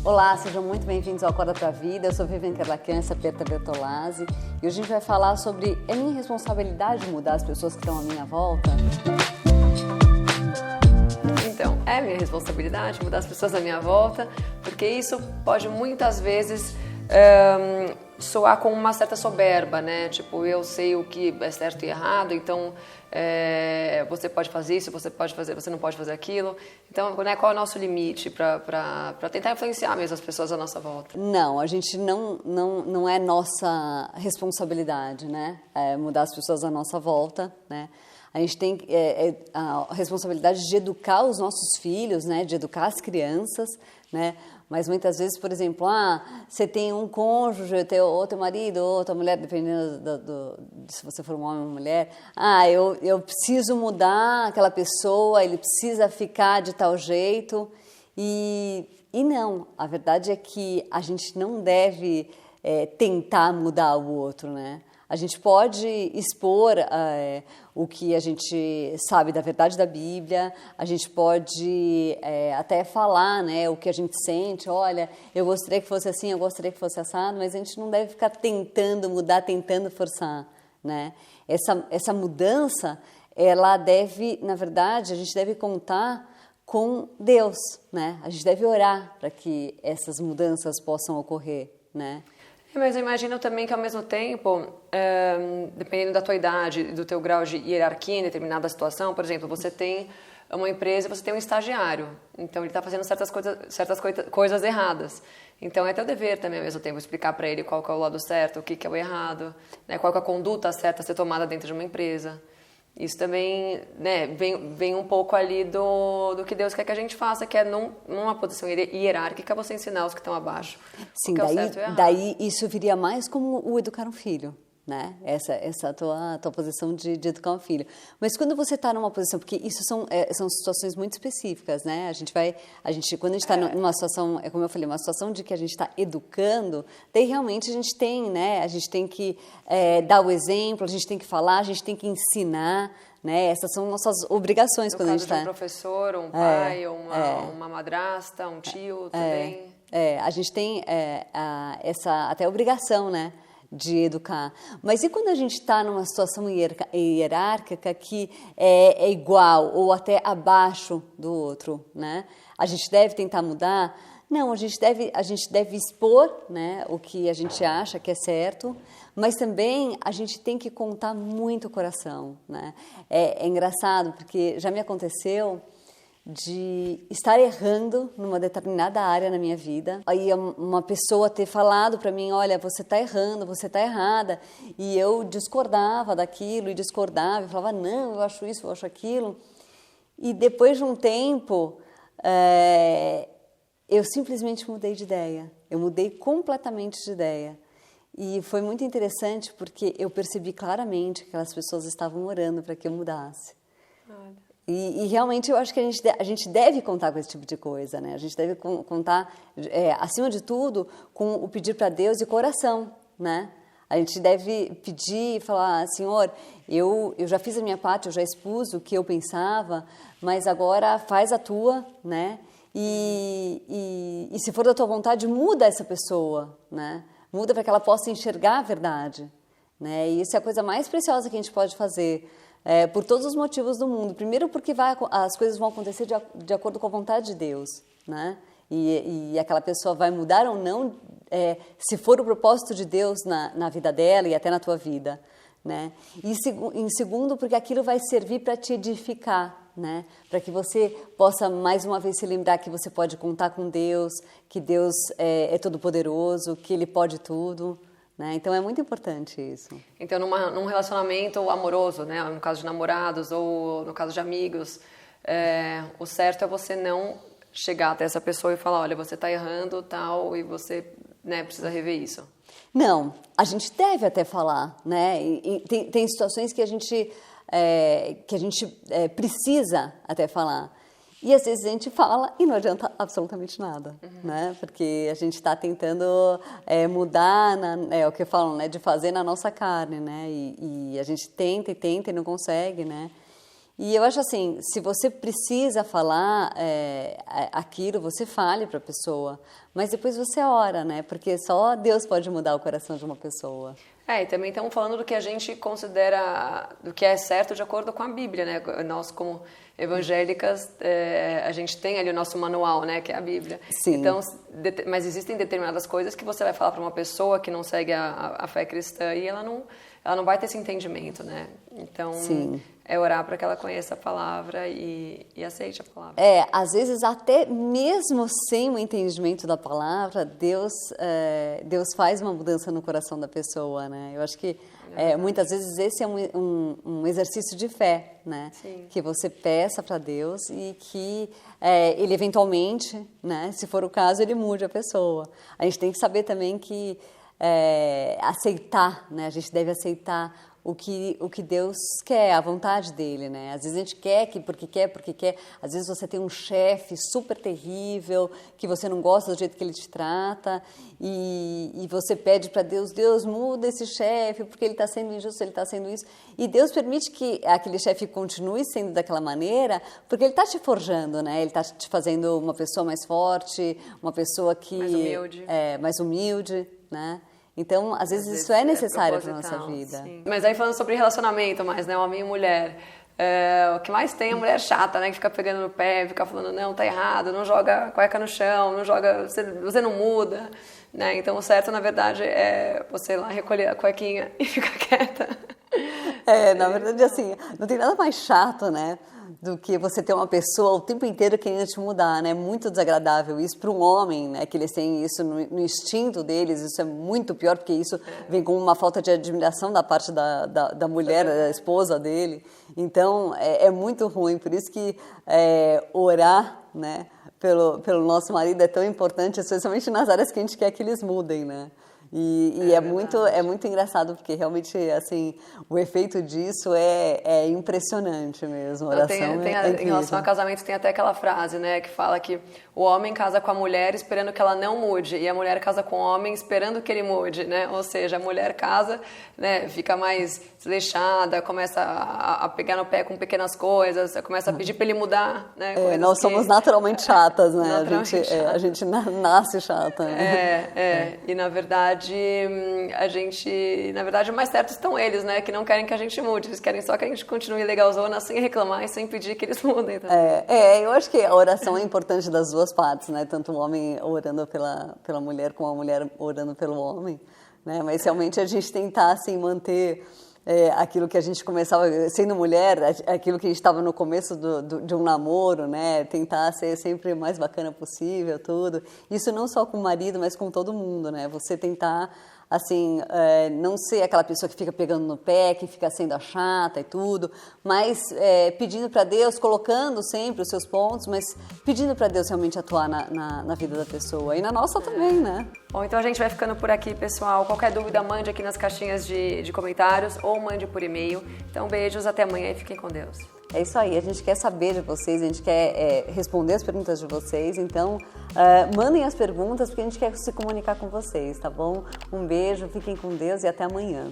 Olá, sejam muito bem-vindos ao Acorda Pra Vida. Eu sou Viviane Kerlakian, essa Perta Bertolazzi, e hoje a gente vai falar sobre é minha responsabilidade mudar as pessoas que estão à minha volta? Então, é minha responsabilidade mudar as pessoas à minha volta, porque isso pode muitas vezes soar com uma certa soberba, né? Tipo, eu sei o que é certo e errado, então você pode fazer isso, você não pode fazer aquilo. Então, né, qual é o nosso limite para tentar influenciar mesmo as pessoas à nossa volta? Não, a gente não é nossa responsabilidade, né? Mudar as pessoas à nossa volta, né? A gente tem a responsabilidade de educar os nossos filhos, né? De educar as crianças, né? Mas muitas vezes, por exemplo, você tem um cônjuge, ou teu marido, ou tua mulher, dependendo de se você for um homem ou uma mulher. Eu preciso mudar aquela pessoa, ele precisa ficar de tal jeito. E não, a verdade é que a gente não deve tentar mudar o outro, né? A gente pode expor o que a gente sabe da verdade da Bíblia, a gente pode até falar, né, o que a gente sente. Olha, eu gostaria que fosse assim, eu gostaria que fosse assado, mas a gente não deve ficar tentando mudar, tentando forçar, né? Essa mudança, ela deve, na verdade, a gente deve contar com Deus, né? A gente deve orar para que essas mudanças possam ocorrer, né? Mas eu imagino também que, ao mesmo tempo, dependendo da tua idade e do teu grau de hierarquia em determinada situação, por exemplo, você tem uma empresa, você tem um estagiário, então ele está fazendo certas coisas erradas. Então é teu dever também, ao mesmo tempo, explicar para ele qual que é o lado certo, o que é o errado, né, qual que é a conduta certa a ser tomada dentro de uma empresa. Isso também, né, vem um pouco ali do que Deus quer que a gente faça, que é numa posição hierárquica você ensinar os que estão abaixo. Sim, daí isso viria mais como o educar um filho, né? Essa tua posição de educar um filho. Mas quando você está numa posição, porque isso são situações muito específicas, né? Quando a gente está numa situação, como eu falei, uma situação de que a gente está educando, daí realmente a gente tem, né? A gente tem que dar o exemplo, a gente tem que falar, a gente tem que ensinar, né? Essas são nossas obrigações quando a gente está. No caso de um professor, um pai, uma madrasta, um tio também. A gente tem essa até obrigação, né? De educar. Mas e quando a gente está numa situação hierárquica que é igual ou até abaixo do outro, né? A gente deve tentar mudar? Não, a gente deve expor, né, o que a gente acha que é certo, mas também a gente tem que contar muito o coração, né? É engraçado porque já me aconteceu de estar errando numa determinada área na minha vida, aí uma pessoa ter falado para mim, olha, você está errando, você está errada, e eu discordava daquilo, e falava, não, eu acho isso, eu acho aquilo, e depois de um tempo, eu simplesmente mudei de ideia, eu mudei completamente de ideia, e foi muito interessante porque eu percebi claramente que aquelas pessoas estavam orando para que eu mudasse. Olha. E realmente eu acho que a gente deve contar com esse tipo de coisa, né? A gente deve contar, acima de tudo, com o pedir para Deus de coração, né? A gente deve pedir e falar, Senhor, eu já fiz a minha parte, eu já expus o que eu pensava, mas agora faz a tua, né? E se for da tua vontade, muda essa pessoa, né? Muda para que ela possa enxergar a verdade, né? E isso é a coisa mais preciosa que a gente pode fazer. Por todos os motivos do mundo. Primeiro porque as coisas vão acontecer de acordo com a vontade de Deus, né? E aquela pessoa vai mudar ou não, se for o propósito de Deus na vida dela e até na tua vida, né? E em segundo porque aquilo vai servir para te edificar, né? Para que você possa mais uma vez se lembrar que você pode contar com Deus, que Deus é todo poderoso, que Ele pode tudo. Né? Então é muito importante isso. Então num relacionamento amoroso, né? No caso de namorados ou no caso de amigos, o certo é você não chegar até essa pessoa e falar, olha, você está errando, tal, e você, né, precisa rever isso. Não, a gente deve até falar, né? E tem situações que a gente precisa até falar. E às vezes a gente fala e não adianta absolutamente nada, né? Porque a gente está tentando mudar, o que falam, né? De fazer na nossa carne, né? E a gente tenta e não consegue, né? E eu acho assim, se você precisa falar aquilo, você fale para a pessoa, mas depois você ora, né? Porque só Deus pode mudar o coração de uma pessoa. E também estamos falando do que a gente considera, do que é certo de acordo com a Bíblia, né? Nós, como evangélicas, a gente tem ali o nosso manual, né? Que é a Bíblia. Sim. Então, mas existem determinadas coisas que você vai falar para uma pessoa que não segue a fé cristã e ela não vai ter esse entendimento, né? Então, sim, é orar para que ela conheça a palavra e aceite a palavra. Às vezes até mesmo sem o entendimento da palavra, Deus faz uma mudança no coração da pessoa, né? Eu acho que muitas vezes esse é um exercício de fé, né? Sim. Que você peça para Deus e que Ele eventualmente, né? Se for o caso, Ele mude a pessoa. A gente tem que saber também que aceitar, né? A gente deve aceitar o que Deus quer, a vontade dele, né? Às vezes a gente quer porque quer. Às vezes você tem um chefe super terrível, que você não gosta do jeito que ele te trata, e você pede para Deus, Deus, muda esse chefe, porque ele está sendo injusto, ele está sendo isso. E Deus permite que aquele chefe continue sendo daquela maneira, porque ele está te forjando, né? Ele está te fazendo uma pessoa mais forte, uma pessoa que... mais humilde, né? Então, às vezes isso é necessário para a nossa vida. Sim. Mas aí falando sobre relacionamento mais, né? Homem e mulher. O que mais tem é mulher chata, né? Que fica pegando no pé, fica falando, não, tá errado, não joga cueca no chão, não joga, você não muda, né? Então, o certo, na verdade, é você ir lá recolher a cuequinha e ficar quieta. Na verdade, assim, não tem nada mais chato, né? Do que você ter uma pessoa o tempo inteiro querendo te mudar, né? Muito desagradável isso para um homem, né? Que eles têm isso no instinto deles, isso é muito pior, porque isso vem com uma falta de admiração da parte da mulher, da esposa dele. Então, é muito ruim, por isso que orar, né? Pelo nosso marido é tão importante, especialmente nas áreas que a gente quer que eles mudem, né? E é muito engraçado, porque realmente, assim, o efeito disso é impressionante mesmo. A oração é incrível. Em relação a casamento, tem até aquela frase, né, que fala que o homem casa com a mulher esperando que ela não mude, e a mulher casa com o homem esperando que ele mude, né? Ou seja, a mulher casa, né, fica mais desleixada, começa a pegar no pé com pequenas coisas, começa a pedir para ele mudar, né? Nós somos naturalmente chatas, né? A gente nasce chata. Né? E na verdade, o mais certo estão eles, né? Que não querem que a gente mude, eles querem só que a gente continue legalzona sem reclamar e sem pedir que eles mudem. Tá? Eu acho que a oração é importante das duas partes, né? Tanto o homem orando pela mulher como a mulher orando pelo homem, né? Mas realmente a gente tentar assim manter aquilo que a gente começava sendo mulher, aquilo que a gente estava no começo de um namoro, né? Tentar ser sempre o mais bacana possível, tudo. Isso não só com o marido, mas com todo mundo, né? Você tentar assim, não ser aquela pessoa que fica pegando no pé, que fica sendo a chata e tudo, mas pedindo para Deus, colocando sempre os seus pontos, mas pedindo para Deus realmente atuar na vida da pessoa e na nossa também, né? Bom, então a gente vai ficando por aqui, pessoal. Qualquer dúvida, mande aqui nas caixinhas de comentários ou mande por e-mail. Então, beijos, até amanhã e fiquem com Deus. É isso aí, a gente quer saber de vocês, a gente quer responder as perguntas de vocês, então mandem as perguntas porque a gente quer se comunicar com vocês, tá bom? Um beijo, fiquem com Deus e até amanhã.